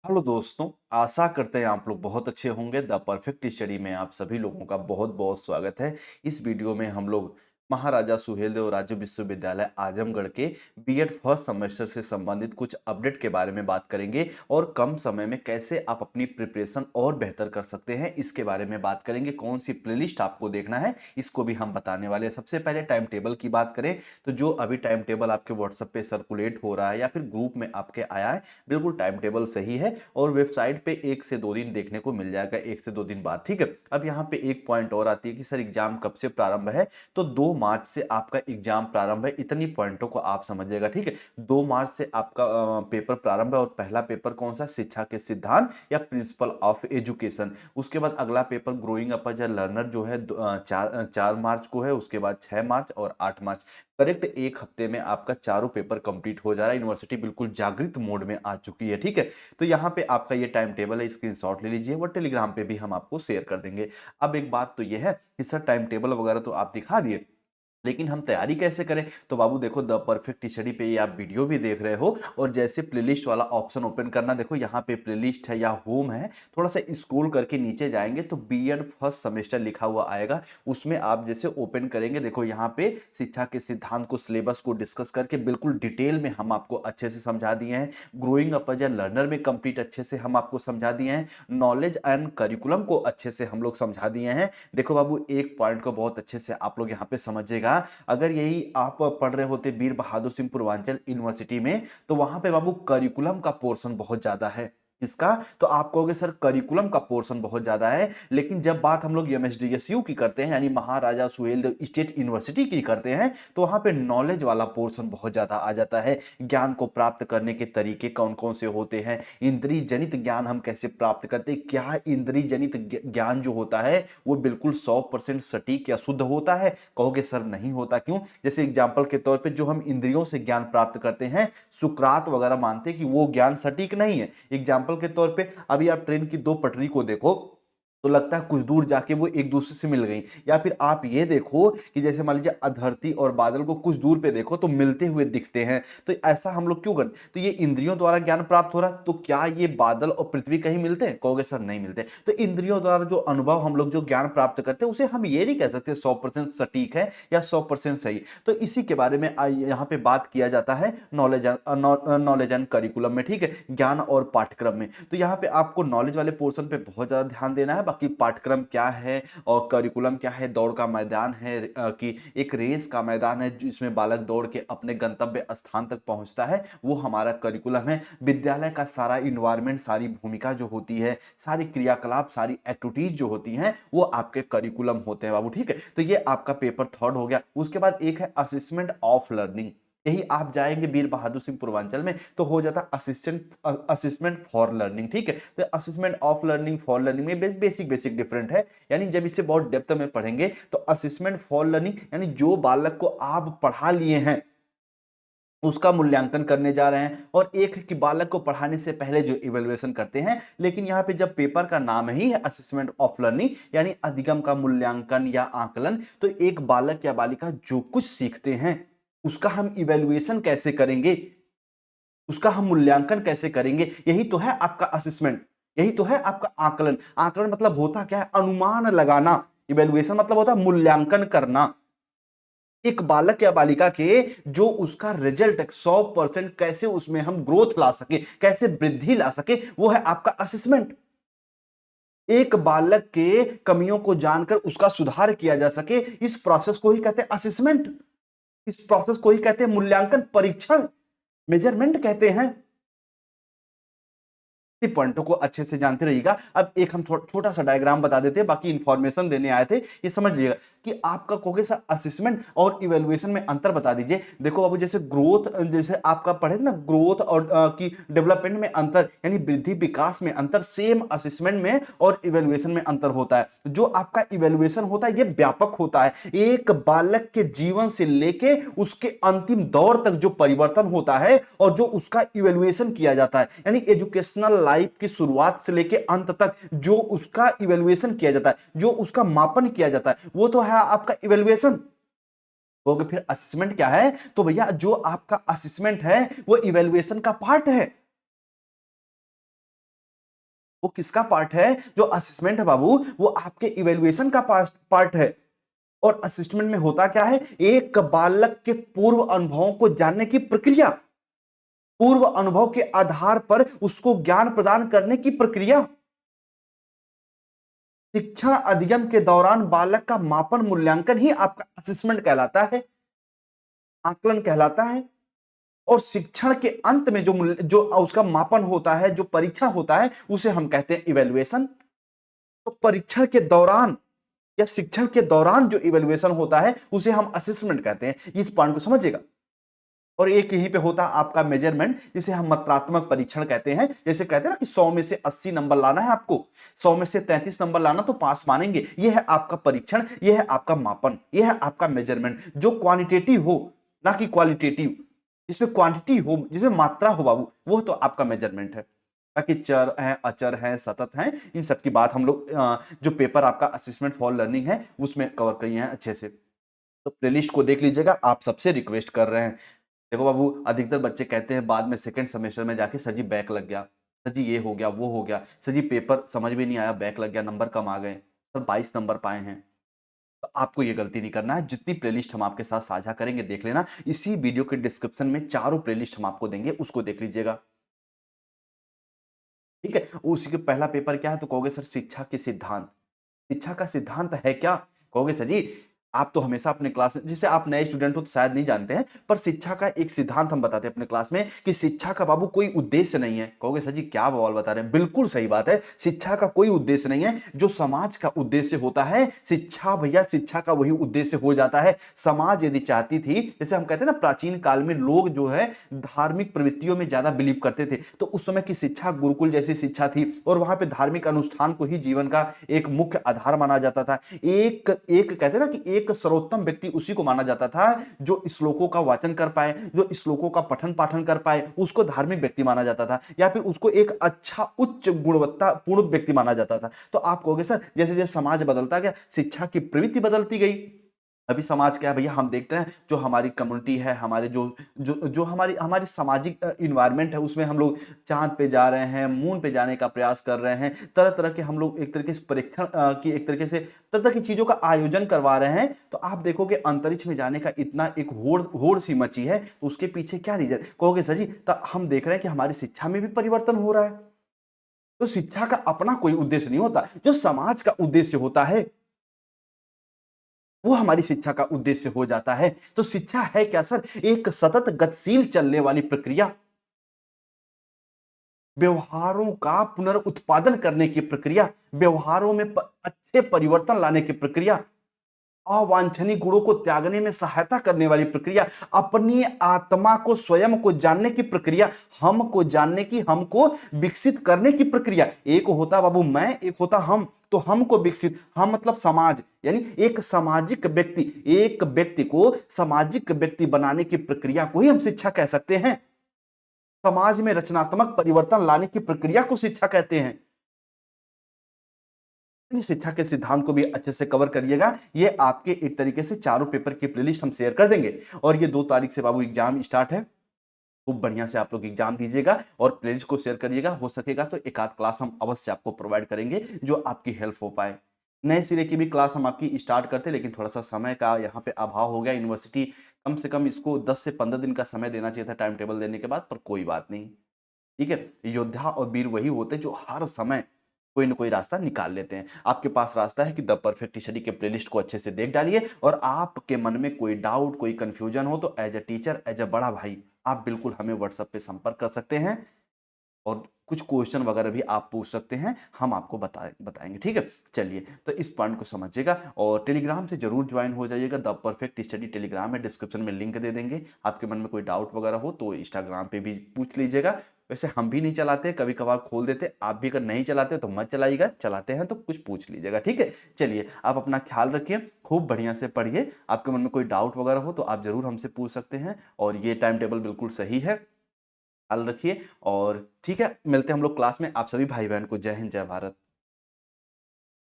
Hello दोस्तों, आशा करते हैं आप लोग बहुत अच्छे होंगे। द परफेक्ट स्टडी में आप सभी लोगों का बहुत-बहुत स्वागत है। इस वीडियो में हम लोग महाराजा सुहेलदेव राज्य विश्वविद्यालय आजमगढ़ के बीएड फर्स्ट सेमेस्टर से संबंधित कुछ अपडेट के बारे में बात करेंगे और कम समय में कैसे आप अपनी प्रिपरेशन और बेहतर कर सकते हैं, इसके बारे में बात करेंगे। कौन सी प्लेलिस्ट आपको देखना है, इसको भी हम बताने वाले हैं। सबसे पहले टाइम टेबल की बात करें तो जो अभी टाइम टेबल आपके व्हाट्सएप पे सर्कुलेट हो रहा है या फिर ग्रुप में आपके आया है, बिल्कुल टाइम टेबल सही है और वेबसाइट पे 1 से 2 दिन देखने को मिल जाएगा, 1 से 2 दिन बाद, ठीक है। अब यहाँ पे एक पॉइंट और आती है कि सर एग्जाम कब से प्रारंभ है, तो 2 मार्च से आपका एग्जाम प्रारंभ है। इतनी पॉइंटों को आप समझिएगा, ठीक है। 2 मार्च से आपका पेपर प्रारंभ है और पहला पेपर कौन सा, शिक्षा के सिद्धांत या प्रिंसिपल ऑफ एजुकेशन। उसके बाद अगला paper growing up as a learner जो है 4 मार्च को है, उसके बाद 6 मार्च और 8 मार्च। करेक्ट, एक हफ्ते में आपका चारों पेपर कंप्लीट हो जा रहा है। यूनिवर्सिटी बिल्कुल जागृत मोड में आ चुकी है, ठीक है। तो यहाँ पे आपका ये टाइम टेबल है, स्क्रीनशॉट ले लीजिए, वो टेलीग्राम पे भी हम आपको शेयर कर देंगे। अब एक बात तो ये है कि सर टाइम टेबल वगैरह तो आप दिखा दिए, लेकिन हम तैयारी कैसे करें? तो बाबू देखो, द परफेक्ट स्टडी पे ये आप वीडियो भी देख रहे हो और जैसे प्लेलिस्ट वाला ऑप्शन ओपन करना, देखो यहाँ पे प्लेलिस्ट है या होम है, थोड़ा सा स्क्रॉल करके नीचे जाएंगे तो बीएड फर्स्ट सेमेस्टर लिखा हुआ आएगा। उसमें आप जैसे ओपन करेंगे, देखो यहाँ पे शिक्षा के सिद्धांत को, सिलेबस को डिस्कस करके बिल्कुल डिटेल में हम आपको अच्छे से समझा दिए हैं। Growing up as a learner में कंप्लीट अच्छे से हम आपको समझा दिए हैं। नॉलेज एंड करिकुलम को अच्छे से हम लोग समझा दिए हैं। देखो बाबू, एक पॉइंट को बहुत अच्छे से आप लोग यहाँ पे समझिएगा। अगर यही आप पढ़ रहे होते वीर बहादुर सिंह पूर्वांचल यूनिवर्सिटी में, तो वहां पे बाबू करिकुलम का पोर्शन बहुत ज्यादा है। इसका तो आप कहोगे सर करिकुलम का पोर्शन बहुत ज्यादा है, लेकिन जब बात हम लोग एमएसडीएसयू की करते हैं, यानी महाराजा सुहेलदेव स्टेट यूनिवर्सिटी की करते हैं, तो वहां पे नॉलेज वाला पोर्शन बहुत ज्यादा आ जाता है। ज्ञान को प्राप्त करने के तरीके कौन कौन से होते हैं, इंद्रिय जनित ज्ञान हम कैसे प्राप्त करते हैं, क्या इंद्रिय जनित ज्ञान जो होता है वो बिल्कुल 100% सटीक या शुद्ध होता है? कहोगे सर नहीं होता, क्यों? जैसे एग्जाम्पल के तौर पे जो हम इंद्रियों से ज्ञान प्राप्त करते हैं, सुकरात वगैरह मानते हैं कि वो ज्ञान सटीक नहीं है। एग्जाम्पल के तौर पे अभी आप ट्रेन की दो पटरी को देखो तो लगता है कुछ दूर जाके वो एक दूसरे से मिल गई, या फिर आप ये देखो कि जैसे मान लीजिए धरती और बादल को कुछ दूर पे देखो तो मिलते हुए दिखते हैं। तो ऐसा हम लोग क्यों करते, तो ये इंद्रियों द्वारा ज्ञान प्राप्त हो रहा है। तो क्या ये बादल और पृथ्वी कहीं मिलते हैं? कहोगे सर नहीं मिलते। तो इंद्रियों द्वारा जो अनुभव हम लोग जो ज्ञान प्राप्त करते हैं, उसे हम ये नहीं कह सकते 100% सटीक है या 100% सही। तो इसी के बारे में यहाँ पे बात किया जाता है नॉलेज एंड करिकुलम में, ठीक है, ज्ञान और पाठ्यक्रम में। तो यहाँ पे आपको नॉलेज वाले पोर्शन पे बहुत ज्यादा ध्यान देना है। बाकी पाठ्यक्रम क्या है और करिकुलम क्या है, दौड़ का मैदान है कि एक रेस का मैदान है जिसमें बालक दौड़ के अपने गंतव्य स्थान तक पहुंचता है, वो हमारा करिकुलम है। विद्यालय का सारा इन्वायरमेंट, सारी भूमिका जो होती है, सारी क्रियाकलाप, सारी एक्टिविटीज जो होती हैं, वो आपके करिकुलम होते हैं बाबू, ठीक है। तो ये आपका पेपर थर्ड हो गया। उसके बाद एक है असेसमेंट ऑफ लर्निंग। यही आप जाएंगे वीर बहादुर सिंह पूर्वांचल में तो हो जाता असिस्टेंट फॉर लर्निंग, ठीक है। तो assessment of learning, for learning में बेसिक बेसिक डिफरेंट है। यानी जब इसे बहुत डेप्थ में पढ़ेंगे तो असिस्मेंट फॉर लर्निंग यानी जो बालक को आप पढ़ा लिए हैं उसका मूल्यांकन करने जा रहे हैं, और एक है कि बालक को पढ़ाने से पहले जो इवेल्युएशन करते हैं। लेकिन यहां पे जब पेपर का नाम ही है असेसमेंट ऑफ लर्निंग यानी अधिगम का मूल्यांकन या आकलन, तो एक बालक या बालिका जो कुछ सीखते हैं उसका हम इवेल्युएशन कैसे करेंगे, उसका हम मूल्यांकन कैसे करेंगे, यही तो है आपका असेसमेंट, यही तो है आपका आकलन। आकलन मतलब होता क्या है, अनुमान लगाना। इवेल्युएशन मतलब होता है मूल्यांकन करना एक बालक या बालिका के, जो उसका रिजल्ट 100% कैसे उसमें हम ग्रोथ ला सके, कैसे वृद्धि ला सके, वो है आपका असेसमेंट। एक बालक के कमियों को जानकर उसका सुधार किया जा सके, इस प्रोसेस को ही कहते हैं असेसमेंट। इस प्रोसेस को ही कहते हैं मूल्यांकन, परीक्षण, मेजरमेंट कहते हैं। पॉइंटों को अच्छे से जानते रहिएगा। अब एक हम छोटा सा डायग्राम बता देते हैं, बाकी इंफॉर्मेशन देने आए थे, ये समझ लीजिएगा कि आपका कहोगे सर असेसमेंट और इवैल्यूएशन में अंतर बता दीजिए। देखो बाबू, जैसे ग्रोथ, जैसे आपका पढ़े थे ना ग्रोथ और की डेवलपमेंट में अंतर यानी वृद्धि विकास में अंतर, सेम असेसमेंट में और इवैल्यूएशन में अंतर होता है। जो आपका इवैल्यूएशन होता है ये व्यापक होता है, एक बालक के जीवन से लेके उसके अंतिम दौर तक जो परिवर्तन होता है और जो उसका इवैल्यूएशन किया जाता है, यानी एजुकेशनल लाइफ की शुरुआत से लेके अंत तक जो उसका इवैल्यूएशन किया जाता है, जो उसका मापन किया जाता है, वो तो है आपका इवैल्यूएशन। तो फिर असेसमेंट क्या है, तो भैया जो आपका असेसमेंट है वो इवैल्यूएशन का पार्ट है। वो किसका पार्ट है? जो असेसमेंट है बाबू, वो आपके इवैल्यूएशन का पार्ट है। और असेसमेंट में होता क्या है? एक बालक के पूर्व अनुभवों को जानने की प्रक्रिया, पूर्व अनुभव के आधार पर उसको ज्ञान प्रदान करने की प्रक्रिया। शिक्षण अधिगम के दौरान बालक का मापन मूल्यांकन ही आपका असेसमेंट कहलाता है, आकलन कहलाता है। और शिक्षण के अंत में जो उसका मापन होता है, जो परीक्षण होता है, उसे हम कहते हैं इवैल्यूएशन। तो परीक्षण के दौरान या शिक्षण के दौरान जो इवैल्यूएशन होता है उसे हम असेसमेंट कहते हैं। इस पॉइंट को समझिएगा। और एक यहीं पे होता है आपका मेजरमेंट, जिसे हम मात्रात्मक परीक्षण कहते हैं। जैसे कहते हैं ना कि 100 में से 80 नंबर लाना है आपको, 100 में से 33 नंबर लाना तो पास मानेंगे। यह है आपका परीक्षण, यह है आपका मापन, यह है आपका मेजरमेंट, जो क्वांटिटेटिव हो ना कि क्वालिटेटिव। जिसमें क्वांटिटी हो, जिसमें मात्रा हो बाबू, वो तो आपका मेजरमेंट है। बाकी चर हैं, अचर हैं, सतत हैं, इन सब की बात हम लोग जो पेपर आपका असेसमेंट फॉर लर्निंग है उसमें कवर किए हैं अच्छे से। तो प्लेलिस्ट को देख लीजिएगा, आप सबसे रिक्वेस्ट कर रहे हैं। देखो बाबू, अधिकतर बच्चे कहते हैं बाद में सेकंड सेमेस्टर में जाके सर जी बैक लग गया, सर जी ये हो गया, वो हो गया, सर जी पेपर समझ में नहीं आया, बैक लग गया, नंबर कम आ गए, सर 22 नंबर पाए हैं। तो आपको ये गलती नहीं करना है। जितनी प्लेलिस्ट हम आपके साथ साझा करेंगे देख लेना, इसी वीडियो के डिस्क्रिप्शन में चारों प्लेलिस्ट हम आपको देंगे, उसको देख लीजिएगा। ठीक है, उसी के पहला पेपर क्या है तो कहोगे सर शिक्षा के सिद्धांत। शिक्षा का सिद्धांत है क्या? कहोगे सर जी आप तो हमेशा अपने क्लास में, जैसे आप नए स्टूडेंट हो तो शायद नहीं जानते हैं, पर शिक्षा का एक सिद्धांत हम बताते हैं अपने क्लास में कि शिक्षा का बाबू कोई उद्देश्य नहीं है। कहोगे सर जी क्या बवाल बता रहे हैं? बिल्कुल सही बात है, शिक्षा का कोई उद्देश्य नहीं है। जो समाज का उद्देश्य होता है, शिक्षा भैया, शिक्षा का वही उद्देश्य हो जाता है। समाज यदि चाहती थी, जैसे हम कहते हैं ना प्राचीन काल में लोग जो है धार्मिक प्रवृत्तियों में ज्यादा बिलीव करते थे, तो उस समय की शिक्षा गुरुकुल जैसी शिक्षा थी और वहां पे धार्मिक अनुष्ठान को ही जीवन का एक मुख्य आधार माना जाता था। एक एक कहते हैं ना कि एक सर्वोत्तम व्यक्ति उसी को माना जाता था जो श्लोकों का वाचन कर पाए, जो श्लोकों का पठन पाठन कर पाए, उसको धार्मिक व्यक्ति माना जाता था, या फिर उसको एक अच्छा उच्च गुणवत्ता पूर्ण व्यक्ति माना जाता था। तो आप कहोगे सर जैसे जैसे समाज बदलता गया, शिक्षा की प्रवृत्ति बदलती गई। अभी समाज क्या है भैया, हम देखते हैं जो हमारी कम्युनिटी है, हमारे जो जो जो हमारी हमारी सामाजिक इन्वायरमेंट है, उसमें हम लोग चांद पे जा रहे हैं, मून पे जाने का प्रयास कर रहे हैं, तरह तरह के हम लोग एक तरीके से परीक्षण की एक तरीके से तरह तरह की चीजों का आयोजन करवा रहे हैं। तो आप देखोगे अंतरिक्ष में जाने का इतना एक होड़ होड़ सी मची है, तो उसके पीछे क्या रीजन? कहोगे सर जी तो हम देख रहे हैं कि हमारी शिक्षा में भी परिवर्तन हो रहा है। तो शिक्षा का अपना कोई उद्देश्य नहीं होता, जो समाज का उद्देश्य होता है वो हमारी शिक्षा का उद्देश्य हो जाता है। तो शिक्षा है क्या सर? एक सतत गतिशील चलने वाली प्रक्रिया, व्यवहारों का पुनर्उत्पादन करने की प्रक्रिया, व्यवहारों में अच्छे परिवर्तन लाने की प्रक्रिया, अवांछनीय गुणों को त्यागने में सहायता करने वाली प्रक्रिया, अपनी आत्मा को स्वयं को जानने की प्रक्रिया, हमको जानने की, हमको विकसित करने की प्रक्रिया। एक होता बाबू मैं, एक होता हम। तो हमको विकसित, हम मतलब समाज, यानी एक सामाजिक व्यक्ति, एक व्यक्ति को सामाजिक व्यक्ति बनाने की प्रक्रिया को ही हम शिक्षा कह सकते हैं। समाज में रचनात्मक परिवर्तन लाने की प्रक्रिया को शिक्षा कहते हैं। शिक्षा के सिद्धांत को भी अच्छे से कवर करिएगा। ये आपके एक तरीके से चारों पेपर की प्लेलिस्ट हम शेयर कर देंगे। और ये 2 तारीख से बाबू एग्जाम स्टार्ट है। खूब बढ़िया से आप लोग एग्जाम दीजिएगा और प्लेलिस्ट को शेयर करिएगा। हो सकेगा तो एक आध क्लास हम अवश्य आपको प्रोवाइड करेंगे जो आपकी हेल्प हो पाए। नए सिरे की भी क्लास हम आपकी स्टार्ट करते, लेकिन थोड़ा-सा समय का यहाँ पे अभाव हो गया। यूनिवर्सिटी कम से कम इसको 10 से 15 दिन का समय देना चाहिए था टाइम टेबल देने के बाद, पर कोई बात नहीं। ठीक है? योद्धा और वीर वही होते हैं जो हर समय कोई न कोई रास्ता निकाल लेते हैं। आपके पास रास्ता है कि द परफेक्ट स्टडी के प्लेलिस्ट को अच्छे से देख डालिए, और आपके मन में कोई डाउट, कोई कन्फ्यूजन हो तो as a teacher, as a बड़ा भाई आप बिल्कुल हमें व्हाट्सएप पे संपर्क कर सकते हैं और कुछ क्वेश्चन वगैरह भी आप पूछ सकते हैं, हम आपको बताएँगे, ठीक है? चलिए, तो इस पॉइंट को समझिएगा और टेलीग्राम से ज़रूर जॉइन हो जाइएगा। द परफेक्ट स्टडी टेलीग्राम है, डिस्क्रिप्शन में लिंक दे देंगे। आपके मन में कोई डाउट वगैरह हो तो इंस्टाग्राम पे भी पूछ लीजिएगा। वैसे हम भी नहीं चलाते, कभी-कभार खोल देते, आप भी अगर नहीं चलाते तो मत चलाइएगा, चलाते हैं तो कुछ पूछ लीजिएगा, ठीक है? चलिए, आप अपना ख्याल रखिए, खूब बढ़िया से पढ़िए। आपके मन में कोई डाउट वगैरह हो तो आप ज़रूर हमसे पूछ सकते हैं और ये टाइम टेबल बिल्कुल सही है। ख्याल रखिए और ठीक है, मिलते हैं हम लोग क्लास में। आप सभी भाई-बहन को जय हिंद, जय भारत।